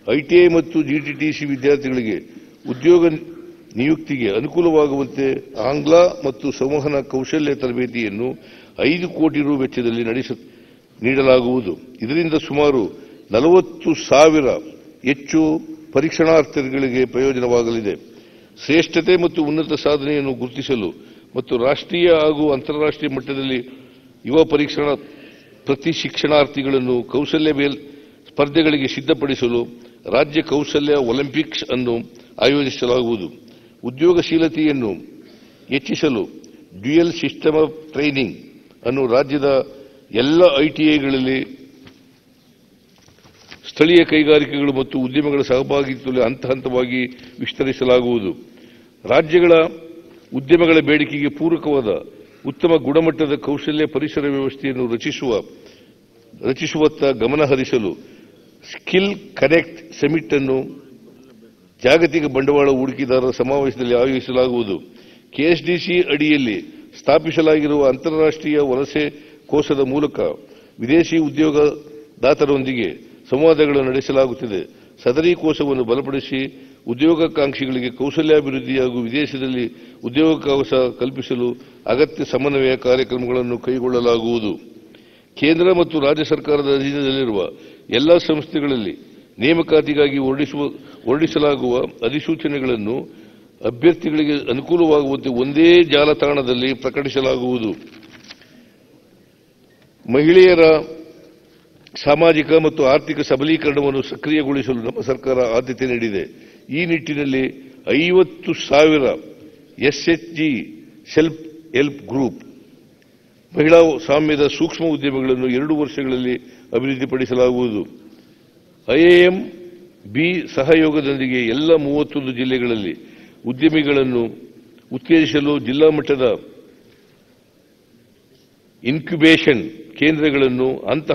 ITI ಮತ್ತು GTTC ವಿದ್ಯಾರ್ಥಿಗಳಿಗೆ ಉದ್ಯೋಗ ನಿಯುಕ್ತಿಗೆ ಅನುಕೂಲವಾಗುವಂತೆ ಆಂಗ್ಲ ಮತ್ತು ಸಂವಹನ ಕೌಶಲ್ಯ ತರಬೇತಿಯನ್ನು 5 ಕೋಟಿ ರು ವೆಚ್ಚದಲ್ಲಿ ನೀಡಲಾಗುವುದು. ಇದರಿಂದ ಸುಮಾರು 40,000 ಹೆಚ್ಚು ಪರೀಕ್ಷಾರ್ಥಿಗಳಿಗೆ ಪ್ರಯೋಜನವಾಗಲಿದೆ. ಶ್ರೇಷ್ಠತೆ ಮತ್ತು ಉನ್ನತ ಸಾಧನೆಯನ್ನು ಗುರುತಿಸಲು ಮತ್ತು ರಾಷ್ಟ್ರೀಯ ಹಾಗೂ ಅಂತಾರಾಷ್ಟ್ರೀಯ ಮಟ್ಟದಲ್ಲಿ ಯುವ ಪ್ರತಿ ಶಿಕ್ಷಣಾರ್ಥಿಗಳನ್ನು ಕೌಶಲ್ಯ ಸ್ಪರ್ಧೆಗಳಿಗೆ ಸಿದ್ಧಪಡಿಸಲು ರಾಜ್ಯ ಕೌಶಲ್ಯ ಒಲಿಂಪಿಕ್ಸ್ ಅನ್ನು ಆಯೋಜಿಸಲಾಗುವುದು. ಉದ್ಯೋಗಶೀಲತೆಯನ್ನು ಹೆಚ್ಚಿಸಲು ಡ್ಯುಯಲ್ ಸಿಸ್ಟಮ್ ಆಫ್ ಟ್ರೈನಿಂಗ್ ಅನ್ನು ರಾಜ್ಯದ ಎಲ್ಲ ಐಟಿಐಗಳಲ್ಲಿ ಸ್ಥಳೀಯ ಕೈಗಾರಿಕೆಗಳು ಮತ್ತು ಉದ್ಯಮಗಳ ಸಹಭಾಗಿತ್ವದಲ್ಲಿ ಹಂತವಾಗಿ ವಿಸ್ತರಿಸಲಾಗುವುದು. ರಾಜ್ಯಗಳ ಉದ್ಯಮಗಳ ಬೇಡಿಕೆಗೆ ಪೂರಕವಾದ ಉತ್ತಮ ಗುಣಮಟ್ಟದ ಕೌಶಲ್ಯ ಪರಿಸರ ವ್ಯವಸ್ಥೆಯನ್ನು ರಚಿಸುವತ್ತ ಗಮನ ಹರಿಸಲು ಸ್ಕಿಲ್ ಕನೆಕ್ಟ್ ಸಮಿಟ್ ಅನ್ನು ಜಾಗತಿಕ ಬಂಡವಾಳ ಹೂಡಿಕೆದಾರರ ಸಮಾವೇಶದಲ್ಲಿ ಆಯೋಜಿಸಲಾಗುವುದು. ಕೆಎಸ್ಡಿಸಿ ಅಡಿಯಲ್ಲಿ ಸ್ಥಾಪಿಸಲಾಗಿರುವ ಅಂತಾರಾಷ್ಟ್ರೀಯ ವಲಸೆ ಕೋಶದ ಮೂಲಕ ವಿದೇಶಿ ಉದ್ಯೋಗದಾತರೊಂದಿಗೆ ಸಂವಾದಗಳನ್ನು ನಡೆಸಲಾಗುತ್ತಿದೆ. ಸದರಿ ಕೋಶವನ್ನು ಬಲಪಡಿಸಿ ಉದ್ಯೋಗಾಕಾಂಕ್ಷಿಗಳಿಗೆ ಕೌಶಲ್ಯಾಭಿವೃದ್ಧಿ ಹಾಗೂ ವಿದೇಶದಲ್ಲಿ ಉದ್ಯೋಗಾವಕಾಶ ಕಲ್ಪಿಸಲು ಅಗತ್ಯ ಸಮನ್ವಯ ಕಾರ್ಯಕ್ರಮಗಳನ್ನು ಕೈಗೊಳ್ಳಲಾಗುವುದು. ಕೇಂದ್ರ ಮತ್ತು ರಾಜ್ಯ ಸರ್ಕಾರದ ಅಧೀನದಲ್ಲಿರುವ ಎಲ್ಲ ಸಂಸ್ಥೆಗಳಲ್ಲಿ ನೇಮಕಾತಿಗಾಗಿ ಹೊರಡಿಸಲಾಗುವ ಅಧಿಸೂಚನೆಗಳನ್ನು ಅಭ್ಯರ್ಥಿಗಳಿಗೆ ಅನುಕೂಲವಾಗುವಂತೆ ಒಂದೇ ಜಾಲತಾಣದಲ್ಲಿ ಪ್ರಕಟಿಸಲಾಗುವುದು. ಮಹಿಳೆಯರ ಸಾಮಾಜಿಕ ಮತ್ತು ಆರ್ಥಿಕ ಸಬಲೀಕರಣವನ್ನು ಸಕ್ರಿಯಗೊಳಿಸಲು ನಮ್ಮ ಸರ್ಕಾರ ಆದ್ಯತೆ ನೀಡಿದೆ. ಈ ನಿಟ್ಟಿನಲ್ಲಿ 50,000 ಎಸ್ಎಚ್ಜಿ ಸೆಲ್ಫ್ ಹೆಲ್ಪ್ ಗ್ರೂಪ್ ಮಹಿಳಾ ಸ್ವಾಮ್ಯದ ಸೂಕ್ಷ್ಮ ಉದ್ಯಮಗಳನ್ನು 2 ವರ್ಷಗಳಲ್ಲಿ ಅಭಿವೃದ್ಧಿಪಡಿಸಲಾಗುವುದು. ಐಐಎಂ ಬಿ ಸಹಯೋಗದೊಂದಿಗೆ ಎಲ್ಲ 31 ಜಿಲ್ಲೆಗಳಲ್ಲಿ ಉದ್ಯಮಿಗಳನ್ನು ಉತ್ತೇಜಿಸಲು ಜಿಲ್ಲಾ ಮಟ್ಟದ ಇನ್ಕ್ಯುಬೇಷನ್ ಕೇಂದ್ರಗಳನ್ನು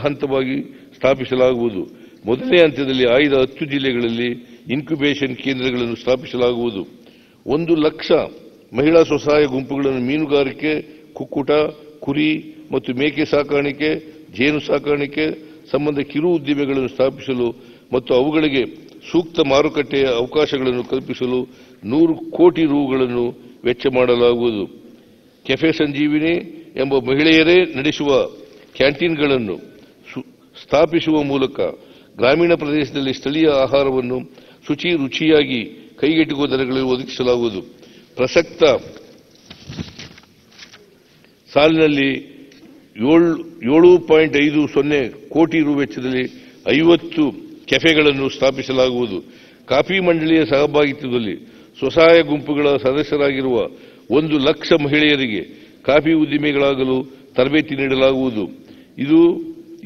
ಹಂತವಾಗಿ ಸ್ಥಾಪಿಸಲಾಗುವುದು. ಮೊದಲನೇ ಹಂತದಲ್ಲಿ ಆಯ್ದ 10 ಜಿಲ್ಲೆಗಳಲ್ಲಿ ಇನ್ಕ್ಯುಬೇಷನ್ ಕೇಂದ್ರಗಳನ್ನು ಸ್ಥಾಪಿಸಲಾಗುವುದು. 1 ಲಕ್ಷ ಮಹಿಳಾ ಸ್ವಸಹಾಯ ಗುಂಪುಗಳನ್ನು ಮೀನುಗಾರಿಕೆ, ಕುಕ್ಕುಟ, ಕುರಿ ಮತ್ತು ಮೇಕೆ ಸಾಕಾಣಿಕೆ, ಜೇನು ಸಾಕಾಣಿಕೆ ಸಂಬಂಧ ಕಿರು ಉದ್ದಿಮೆಗಳನ್ನು ಸ್ಥಾಪಿಸಲು ಮತ್ತು ಅವುಗಳಿಗೆ ಸೂಕ್ತ ಮಾರುಕಟ್ಟೆಯ ಅವಕಾಶಗಳನ್ನು ಕಲ್ಪಿಸಲು 100 ಕೋಟಿ ರುಗಳನ್ನು ವೆಚ್ಚ ಮಾಡಲಾಗುವುದು. ಕೆಫೆ ಸಂಜೀವಿನಿ ಎಂಬ ಮಹಿಳೆಯರೇ ನಡೆಸುವ ಕ್ಯಾಂಟೀನ್ಗಳನ್ನು ಸ್ಥಾಪಿಸುವ ಮೂಲಕ ಗ್ರಾಮೀಣ ಪ್ರದೇಶದಲ್ಲಿ ಸ್ಥಳೀಯ ಆಹಾರವನ್ನು ರುಚಿಯಾಗಿ ಕೈಗೆಟುಕುವ ದರಗಳಲ್ಲಿ ಒದಗಿಸಲಾಗುವುದು. ಪ್ರಸಕ್ತ ಸಾಲಿನಲ್ಲಿ 7.50 ಕೋಟಿ ರು ವೆಚ್ಚದಲ್ಲಿ 50 ಕೆಫೆಗಳನ್ನು ಸ್ಥಾಪಿಸಲಾಗುವುದು. ಕಾಫಿ ಮಂಡಳಿಯ ಸಹಭಾಗಿತ್ವದಲ್ಲಿ ಸ್ವಸಹಾಯ ಗುಂಪುಗಳ ಸದಸ್ಯರಾಗಿರುವ 1 ಲಕ್ಷ ಮಹಿಳೆಯರಿಗೆ ಕಾಫಿ ಉದ್ಯಮಿಗಳಾಗಲು ತರಬೇತಿ ನೀಡಲಾಗುವುದು.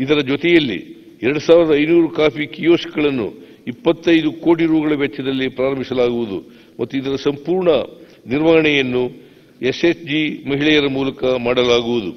ಇದರ ಜೊತೆಯಲ್ಲಿ 2,500 ಕಾಫಿ ಕಿಯೋಸ್ಕ್ಗಳನ್ನು 25 ಕೋಟಿ ರುಗಳ ವೆಚ್ಚದಲ್ಲಿ ಪ್ರಾರಂಭಿಸಲಾಗುವುದು ಮತ್ತು ಇದರ ಸಂಪೂರ್ಣ ನಿರ್ವಹಣೆಯನ್ನು ಎಸ್ಎಚ್ಜಿ ಮಹಿಳೆಯರ ಮೂಲಕ ಮಾಡಲಾಗುವುದು.